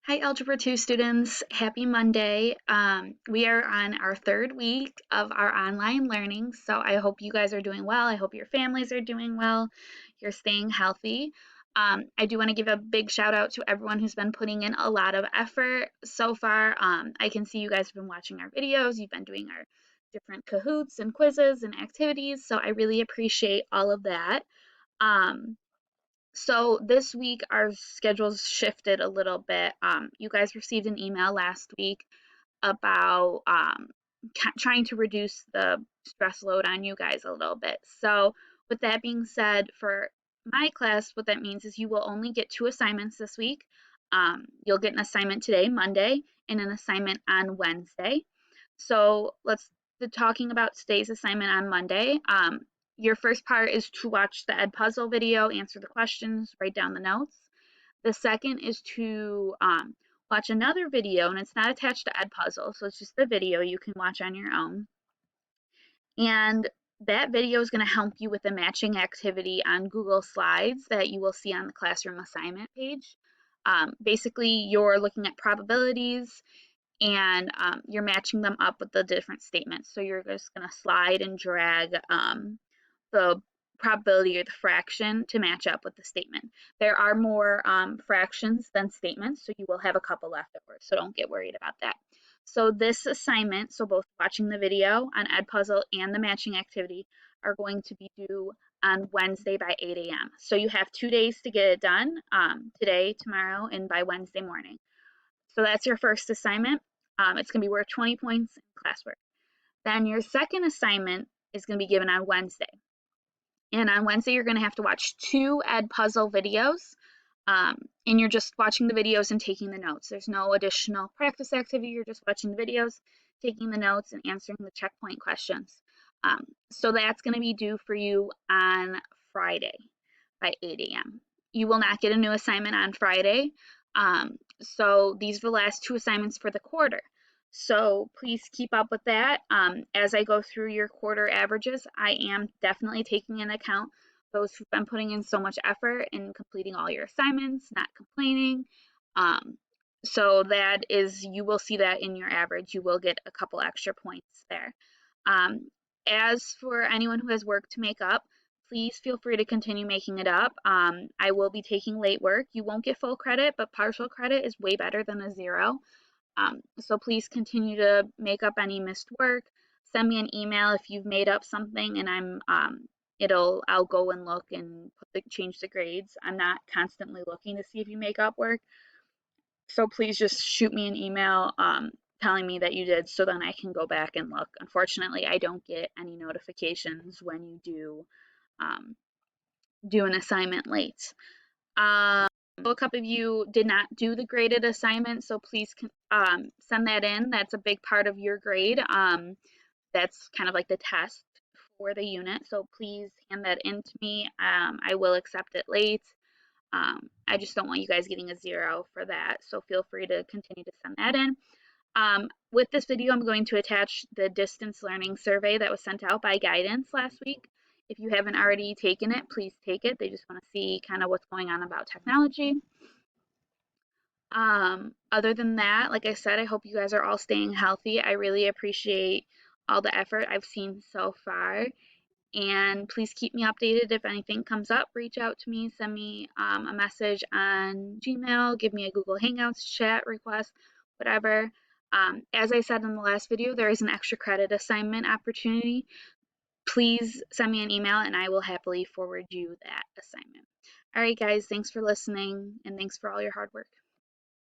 Hi, Algebra 2 students. Happy Monday. We are on our third week of our online learning, so I hope you guys are doing well. I hope your families are doing well. You're staying healthy. I do want to give a big shout out to everyone who's been putting in a lot of effort so far. I can see you guys have been watching our videos. You've been doing our different Kahoots and quizzes and activities, so I really appreciate all of that. Um, so this week our schedules shifted a little bit. You guys received an email last week about trying to reduce the stress load on you guys a little bit. So with that being said, for my class, what that means is you will only get 2 assignments this week. You'll get an assignment today, Monday, and an assignment on Wednesday. So let's talking about today's assignment on Monday. Your first part is to watch the Ed Puzzle video, answer the questions, write down the notes. The second is to watch another video, and it's not attached to Ed Puzzle, so it's just the video you can watch on your own. And that video is going to help you with the matching activity on Google Slides that you will see on the classroom assignment page. Basically, you're looking at probabilities and you're matching them up with the different statements. So you're just going to slide and drag the probability or the fraction to match up with the statement. There are more fractions than statements, so you will have a couple left over, so don't get worried about that. So this assignment, so both watching the video on Ed Puzzle and the matching activity, are going to be due on Wednesday by 8 a.m. So you have 2 days to get it done, today, tomorrow, and by Wednesday morning. So that's your first assignment. It's going to be worth 20 points in classwork. Then your second assignment is going to be given on Wednesday. And on Wednesday, you're going to have to watch 2 Ed Puzzle videos. And you're just watching the videos and taking the notes. There's no additional practice activity. You're just watching the videos, taking the notes, and answering the checkpoint questions. So that's going to be due for you on Friday by 8 a.m. You will not get a new assignment on Friday. So these are the last 2 assignments for the quarter. So please keep up with that. As I go through your quarter averages, I am definitely taking into account those who've been putting in so much effort in completing all your assignments, not complaining. So that is, you will see that in your average. You will get a couple extra points there. As for anyone who has work to make up, please feel free to continue making it up. I will be taking late work. You won't get full credit, but partial credit is way better than a 0. So please continue to make up any missed work. Send me an email if you've made up something, and I'll go and look and change the grades. I'm not constantly looking to see if you make up work. So please just shoot me an email telling me that you did, so then I can go back and look. Unfortunately, I don't get any notifications when you do an assignment late. A couple of you did not do the graded assignment, so please send that in. That's a big part of your grade. That's kind of like the test for the unit, so please hand that in to me. I will accept it late. I just don't want you guys getting a 0 for that, so feel free to continue to send that in. With this video, I'm going to attach the distance learning survey that was sent out by guidance last week. If you haven't already taken it, please take it. They just want to see kind of what's going on about technology. Other than that, like I said, I hope you guys are all staying healthy. I really appreciate all the effort I've seen so far. And please keep me updated if anything comes up. Reach out to me, send me a message on Gmail, give me a Google Hangouts chat request, whatever. As I said in the last video, there is an extra credit assignment opportunity. Please send me an email and I will happily forward you that assignment. All right, guys, thanks for listening and thanks for all your hard work.